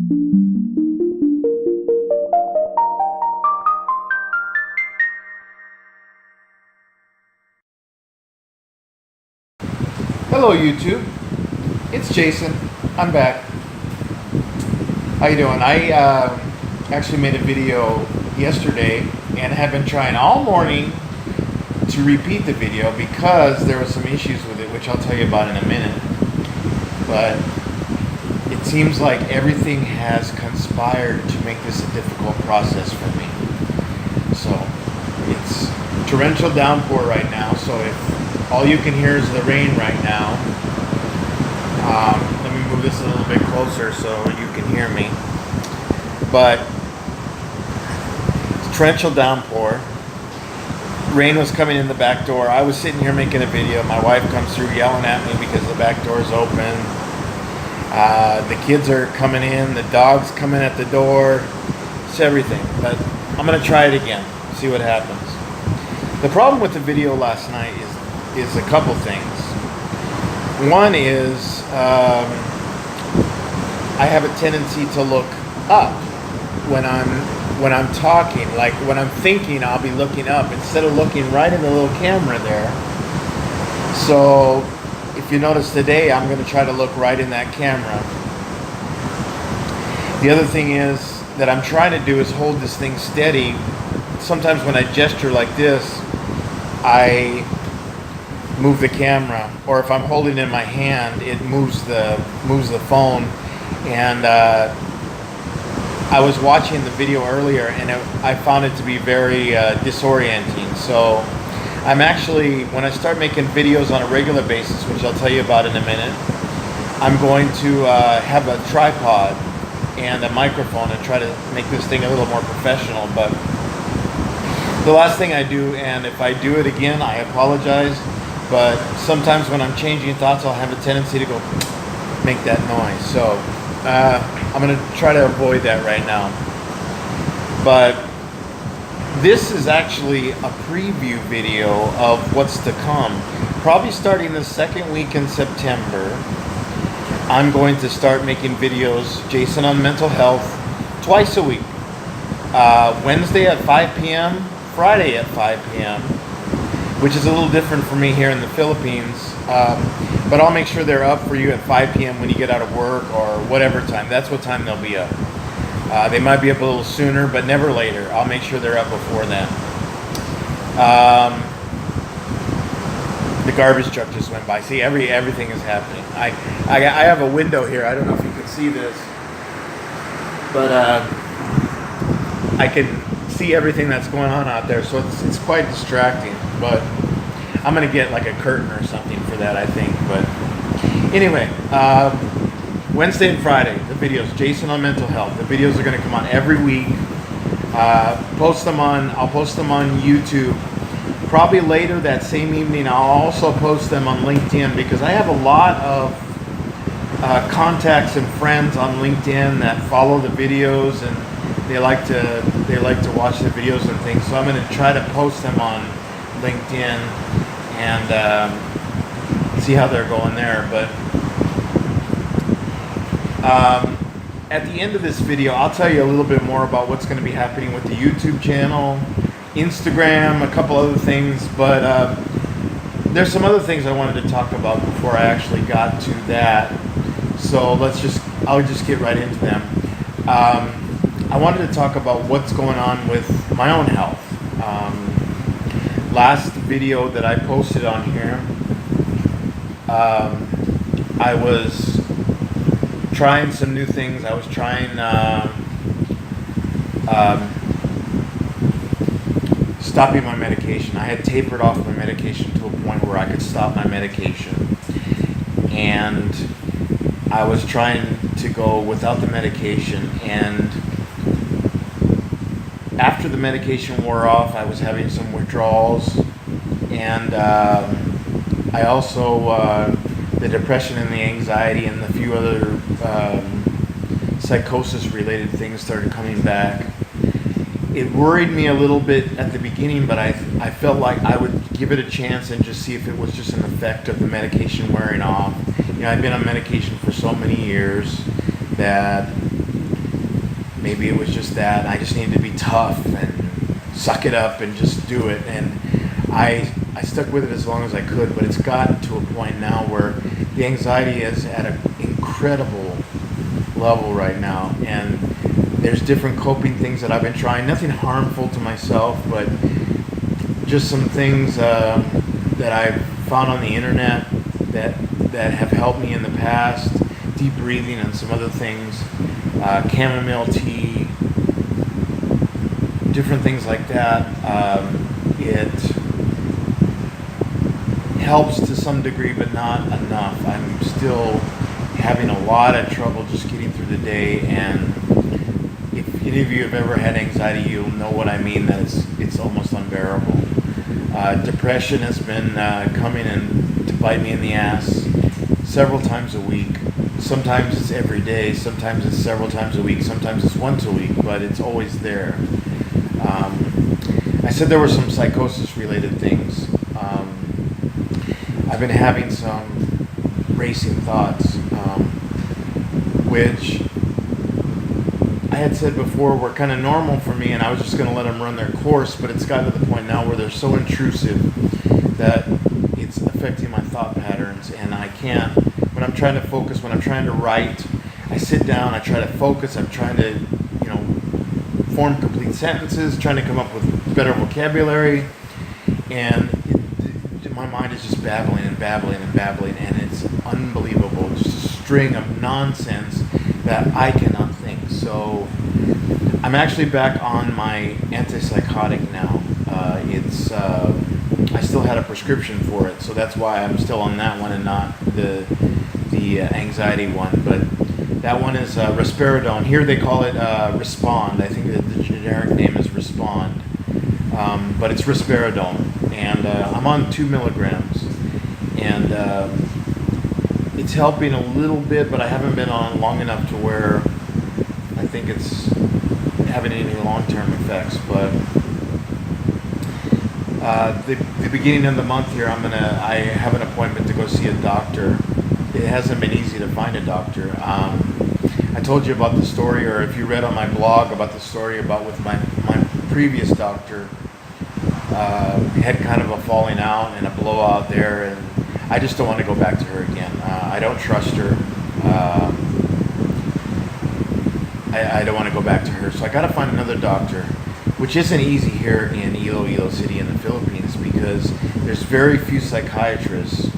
Hello YouTube, it's Jason. I'm back. How you doing? I actually made a video yesterday and have been trying all morning to repeat the video because there were some issues with it, which I'll tell you about in a minute. But it seems like everything has conspired to make this a difficult process for me. So it's torrential downpour right now, so if all you can hear is the rain right now, let me move this a little bit closer so you can hear me. But it's torrential downpour. Rain was coming in the back door. I was sitting here making a video. My wife comes through yelling at me because the back door is open. The kids are coming in. The dog's coming at the door. It's everything. But I'm going to try it again, see what happens. The problem with the video last night is a couple things. One is I have a tendency to look up when I'm talking. Like when I'm thinking, I'll be looking up instead of looking right in the little camera there. So if you notice today, I'm going to try to look right in that camera. The other thing is that I'm trying to do is hold this thing steady. Sometimes when I gesture like this, I move the camera, or if I'm holding it in my hand, it moves the phone. And I was watching the video earlier, and I found it to be very disorienting. So I'm actually, when I start making videos on a regular basis, which I'll tell you about in a minute, I'm going to have a tripod and a microphone and try to make this thing a little more professional. But the last thing I do, and if I do it again, I apologize, but sometimes when I'm changing thoughts, I'll have a tendency to go make that noise. So I'm going to try to avoid that right now. But this is actually a preview video of what's to come. Probably starting the second week in September, I'm going to start making videos, Jason on mental health, twice a week. Wednesday at 5 p.m., Friday at 5 p.m., which is a little different for me here in the Philippines. But I'll make sure they're up for you at 5 p.m. when you get out of work or whatever time. That's what time they'll be up. They might be up a little sooner, but never later. I'll make sure they're up before then. The garbage truck just went by. See, everything is happening. I have a window here. I don't know if you can see this, but I can see everything that's going on out there, so it's quite distracting. But I'm gonna get like a curtain or something for that, I think. But anyway, Wednesday and Friday, the videos, Jason on mental health. The videos are gonna come on every week. I'll post them on YouTube. Probably later that same evening, I'll also post them on LinkedIn because I have a lot of contacts and friends on LinkedIn that follow the videos, and they like to watch the videos and things. So I'm going to try to post them on LinkedIn and see how they're going there. But at the end of this video, I'll tell you a little bit more about what's going to be happening with the YouTube channel, Instagram, a couple other things. But there's some other things I wanted to talk about before I actually got to that. So I'll just get right into them. I wanted to talk about what's going on with my own health. Last video that I posted on here, I was trying some new things. I was trying stopping my medication. I had tapered off my medication to a point where I could stop my medication. And I was trying to go without the medication, and after the medication wore off, I was having some withdrawals, and I also, the depression and the anxiety and a few other psychosis-related things started coming back. It worried me a little bit at the beginning, but I felt like I would give it a chance and just see if it was just an effect of the medication wearing off. You know, I've been on medication for so many years that maybe it was just that, and I just needed to be tough and suck it up and just do it. And I stuck with it as long as I could, but it's gotten to a point now where the anxiety is at an incredible level right now, and there's different coping things that I've been trying. Nothing harmful to myself, but just some things that I've found on the internet that have helped me in the past. Deep breathing and some other things, chamomile tea, different things like that. It helps to some degree, but not enough. I'm still having a lot of trouble just getting through the day, and if any of you have ever had anxiety, you'll know what I mean, that it's almost unbearable. Depression has been coming in to bite me in the ass several times a week. Sometimes it's every day, sometimes it's several times a week, sometimes it's once a week, but it's always there. I said there were some psychosis-related things. I've been having some racing thoughts, which I had said before were kind of normal for me, and I was just going to let them run their course, but it's gotten to the point now where they're so intrusive that it's affecting my thought patterns, and I can't, when I'm trying to focus, when I'm trying to write, I sit down, I try to focus, I'm trying to, form complete sentences, trying to come up with better vocabulary, and my mind is just babbling and babbling and babbling, and it's unbelievable. Just a string of nonsense that I cannot think. So I'm actually back on my antipsychotic now. I still had a prescription for it, so that's why I'm still on that one and not the anxiety one. But that one is risperidone. Here they call it Respond. I think that the generic name is Respond, but it's risperidone, and I'm on 2 milligrams, and it's helping a little bit, but I haven't been on long enough to where I think it's having any long-term effects. But the beginning of the month here, I have an appointment to go see a doctor. It hasn't been easy to find a doctor. I told you about the story, or if you read on my blog about the story about with my previous doctor, had kind of a falling out and a blowout there, and I just don't want to go back to her again. I don't trust her. I don't want to go back to her, so I got to find another doctor, which isn't easy here in Iloilo City in the Philippines, because there's very few psychiatrists,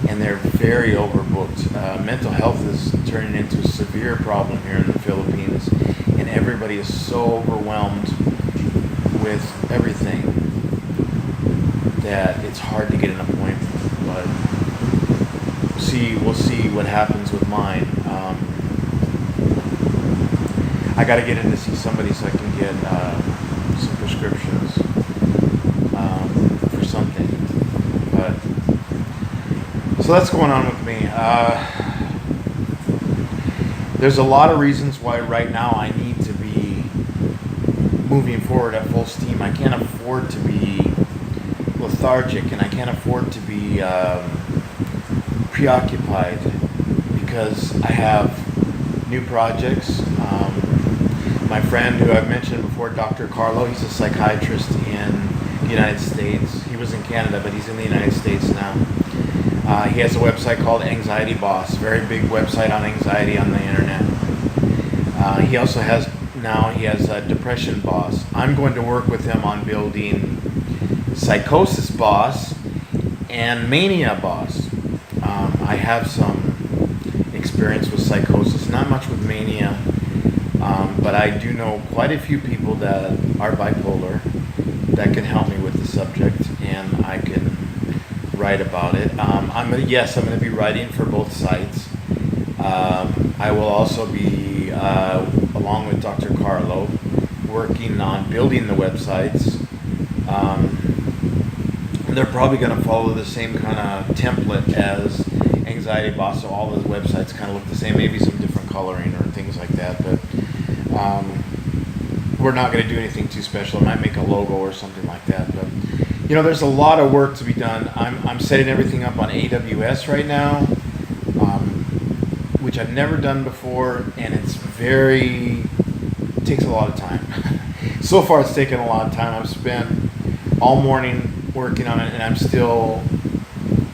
and they're very overbooked. Mental health is turning into a severe problem here in the Philippines, and everybody is so overwhelmed with everything that it's hard to get an appointment. But we'll see what happens with mine. I got to get in to see somebody so I can get some prescriptions for something. But so that's going on with me. There's a lot of reasons why right now I need to be moving forward at full steam. I can't afford to be lethargic, and I can't afford to be preoccupied, because I have new projects. My friend who I've mentioned before, Dr. Carlo, he's a psychiatrist in the United States. He was in Canada, but he's in the United States now. He has a website called Anxiety Boss, very big website on anxiety on the internet. He also has Depression Boss. I'm going to work with him on building Psychosis Boss and Mania Boss. I have some experience with psychosis, not much with mania, but I do know quite a few people that are bipolar that can help me with the subject, and I can write about it. I'm going to be writing for both sites. I will also be, along with Dr. Carlo, working on building the websites. They're probably going to follow the same kind of template as Anxiety Boss, so all the websites kind of look the same, maybe some different coloring or things like that, but we're not going to do anything too special. I might make a logo or something like that, but there's a lot of work to be done. I'm setting everything up on AWS right now, which I've never done before, and it's very it takes a lot of time. So far, it's taken a lot of time. I've spent all morning working on it, and I'm still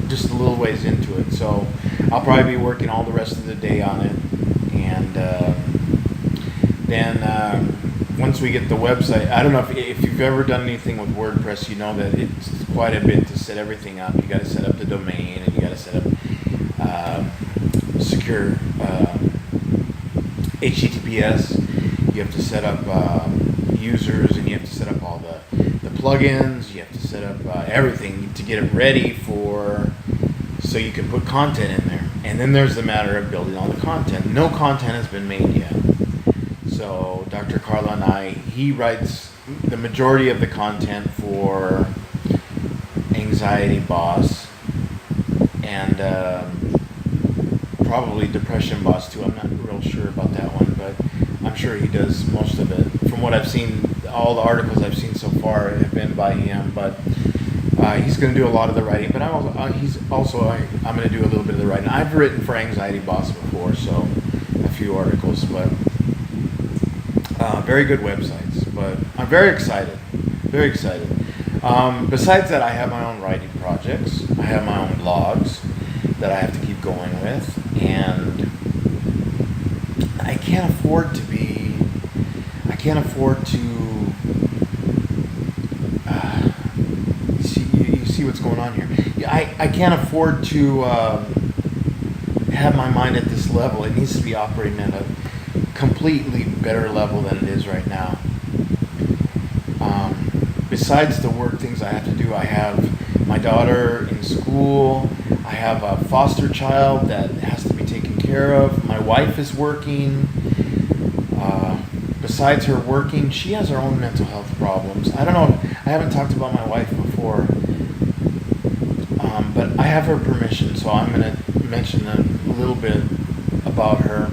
just a little ways into it. So I'll probably be working all the rest of the day on it, and then once we get the website, I don't know if you've ever done anything with WordPress, you know that it's quite a bit to set everything up. You got to set up the domain, and you got to set up secure HTTPS. You have to set up users, and you have to set up all the plugins. You have to set up everything to get it ready so you can put content in there. And then there's the matter of building all the content. No content has been made yet. So Dr. Carla and he writes the majority of the content for Anxiety Boss and probably Depression Boss too. I'm not real sure about that one, but I'm sure he does most of it. From what I've seen, all the articles I've seen so far have been by him, but he's going to do a lot of the writing. But I'm going to do a little bit of the writing. I've written for Anxiety Boss before, so a few articles, but very good websites. But I'm very excited, very excited. Besides that, I have my own writing projects. I have my own blogs that I have to keep going with, and I can't afford to you see what's going on here. I can't afford to have my mind at this level. It needs to be operating at a completely better level than it is right now. Besides the work things I have to do, I have my daughter in school. I have a foster child that has to be taken care of. My wife is working. Besides her working, she has her own mental health problems. I don't know. I haven't talked about my wife before, but I have her permission, so I'm going to mention a little bit about her.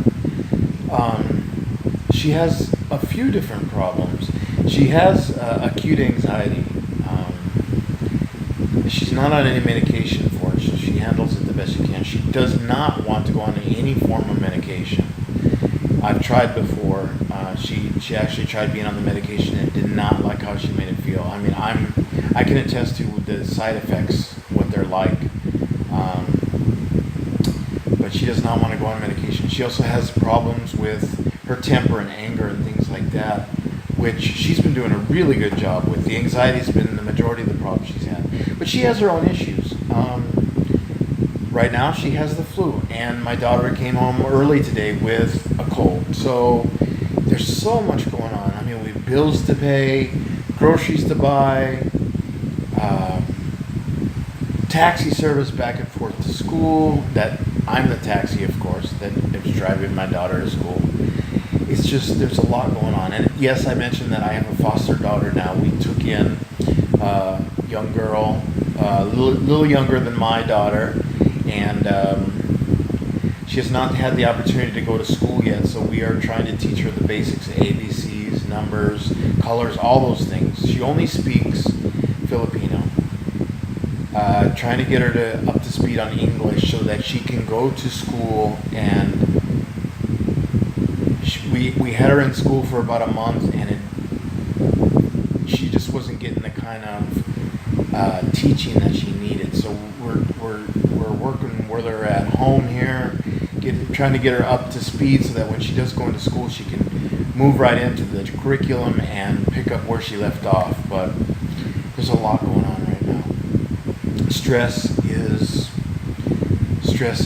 She has a few different problems. She has acute anxiety. She's not on any medication for it, so she handles it the best she can. She does not want to go on any form of medication. I've tried before. She actually tried being on the medication and did not like how she made it feel. I mean, I can attest to the side effects, what they're like. But she does not want to go on medication. She also has problems with her temper and anger and things like that, which she's been doing a really good job with. The anxiety's been the majority of the problems she's had. But she has her own issues. Right now she has the flu, and my daughter came home early today with a cold. So there's so much going on. I mean, we have bills to pay, groceries to buy, taxi service back and forth to school. That I'm the taxi, of course, that is driving my daughter to school. It's just, there's a lot going on. And yes, I mentioned that I have a foster daughter now. We took in a young girl, a little younger than my daughter, and she has not had the opportunity to go to school yet, so we are trying to teach her the basics, ABCs, numbers, colors, all those things. She only speaks Filipino. Trying to get her up to speed on English so that she can go to school, and we had her in school for about a month, and she just wasn't getting the kind of teaching that she needed. So we're working with her at home here, trying to get her up to speed so that when she does go into school, she can move right into the curriculum and pick up where she left off. But there's a lot going on right now. Stress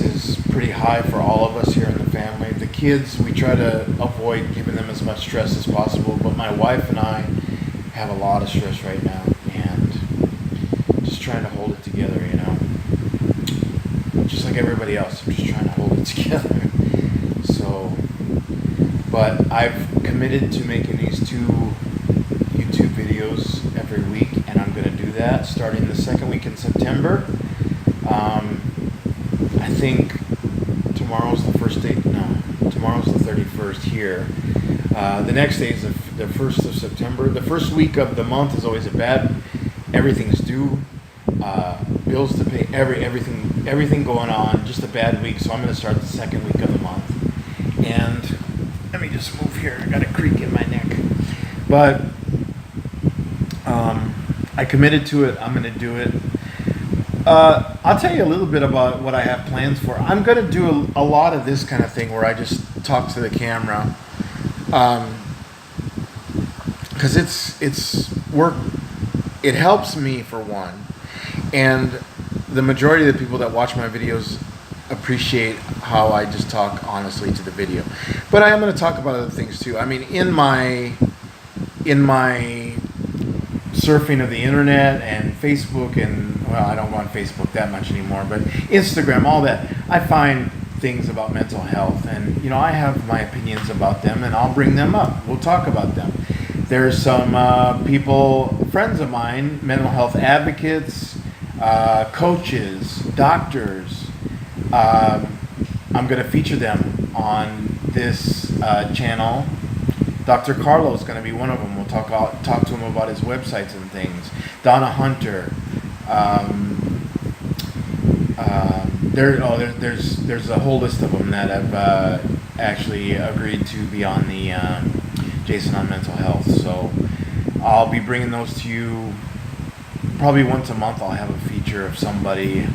is pretty high for all of us here in the family. The kids, we try to avoid giving them as much stress as possible, but my wife and I have a lot of stress right now, and just trying to hold it together, you know. Just like everybody else, I'm just trying to hold it together. So, but I've committed to making these 2 YouTube videos every week, and I'm going to do that starting the second week in September. I think tomorrow's the first day. No, tomorrow's the 31st here. The next day is the 1st of September. The first week of the month is always everything's due. Bills to pay, everything going on, just a bad week. So I'm going to start the second week of the month, and Let me just move here. I got a creak in my neck. But I committed to it. I'm going to do it. I'll tell you a little bit about what I have plans for. I'm going to do a lot of this kind of thing where I just talk to the camera. Because it's work. It helps me, for one. And the majority of the people that watch my videos appreciate how I just talk honestly to the video. But I am going to talk about other things too. I mean, in my surfing of the internet and Facebook, and well, I don't go on Facebook that much anymore, but Instagram, all that, I find things about mental health, and I have my opinions about them, and I'll bring them up. We'll talk about them. There's some people, friends of mine, mental health advocates, coaches, doctors. I'm going to feature them on this channel. Dr. Carlo is going to be one of them. We'll talk to him about his websites and things. Donna Hunter. There's a whole list of them that have actually agreed to be on the Jason on Mental Health. So I'll be bringing those to you probably once a month. I'll have a feature of somebody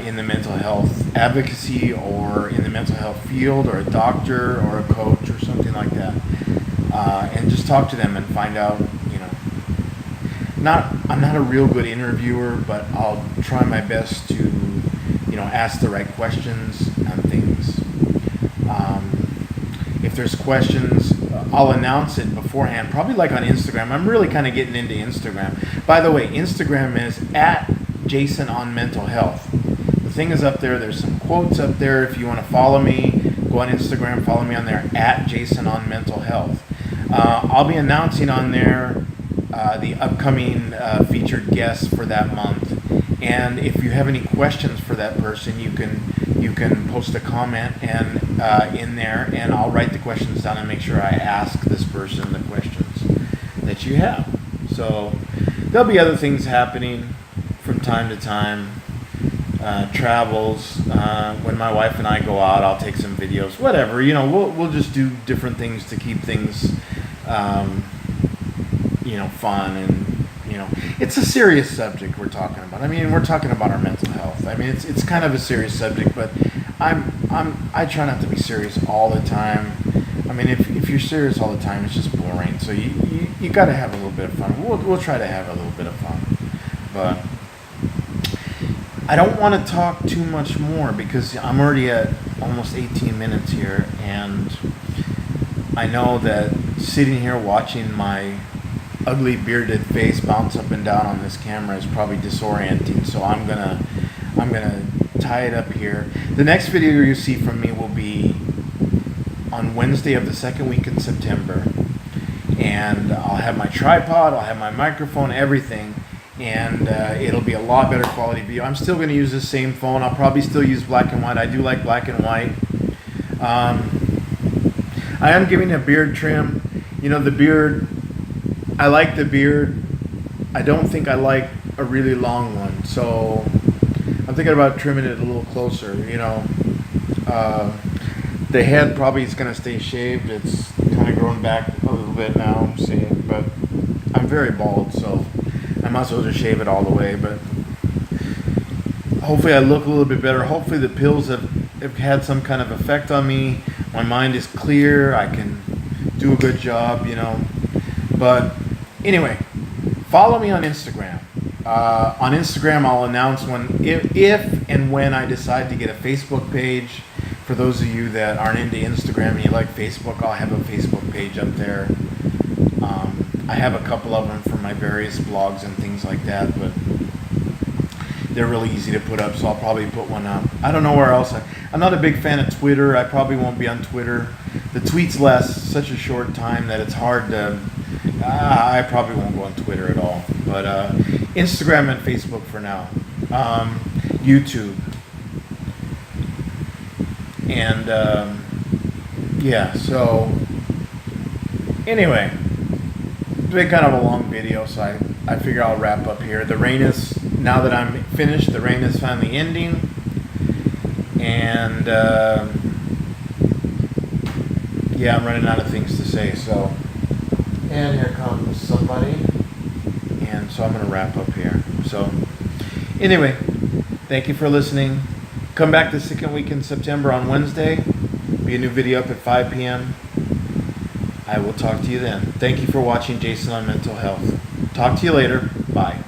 in the mental health advocacy or in the mental health field, or a doctor or a coach or something like that. And just talk to them and find out, I'm not a real good interviewer, but I'll try my best to, ask the right questions and things. If there's questions, I'll announce it beforehand, probably like on Instagram. I'm really kind of getting into Instagram. By the way, Instagram is at Jason on Mental Health. The thing is up there. There's some quotes up there. If you want to follow me, go on Instagram, follow me on there, at Jason on Mental Health. I'll be announcing on there the upcoming featured guests for that month. And if you have any questions for that person, you can post a comment and in there, and I'll write the questions down and make sure I ask this person the questions that you have. So there'll be other things happening from time to time. Travels. When my wife and I go out, I'll take some videos. Whatever, we'll just do different things to keep things, fun, and it's a serious subject we're talking about. I mean, we're talking about our mental health. I mean, it's kind of a serious subject, but I try not to be serious all the time. I mean, if you're serious all the time, it's just boring. So you got to have a little bit of fun. We'll try to have a little bit of fun, but I don't want to talk too much more because I'm already at almost 18 minutes here, and I know that sitting here watching my ugly bearded face bounce up and down on this camera is probably disorienting, so I'm gonna tie it up here. The next video you see from me will be on Wednesday of the second week in September, and I'll have my tripod, I'll have my microphone, everything, and it'll be a lot better quality video. I'm still going to use the same phone. I'll probably still use black and white. I do like black and white. I am giving a beard trim. The beard, I like the beard. I don't think I like a really long one, so I'm thinking about trimming it a little closer. The head probably is going to stay shaved. It's kind of growing back a little bit now, but I'm very bald, so I might as well just shave it all the way. But hopefully I look a little bit better. Hopefully the pills have had some kind of effect on me. My mind is clear. I can do a good job, But anyway, follow me on Instagram. On Instagram, I'll announce if and when I decide to get a Facebook page. For those of you that aren't into Instagram and you like Facebook, I'll have a Facebook page up there. I have a couple of them for my various blogs and things like that, but they're really easy to put up, so I'll probably put one up. I don't know where else. I'm not a big fan of Twitter. I probably won't be on Twitter. The tweets last such a short time that it's hard to... I probably won't go on Twitter at all. But Instagram and Facebook for now. YouTube. And, so... Anyway... It's been kind of a long video, so I figure I'll wrap up here. The rain is, now that I'm finished, the rain is finally ending. And yeah, I'm running out of things to say. So, and here comes somebody, and so I'm gonna wrap up here. So, anyway, thank you for listening. Come back the second week in September on Wednesday. Be a new video up at 5 p.m. I will talk to you then. Thank you for watching Jason on Mental Health. Talk to you later. Bye.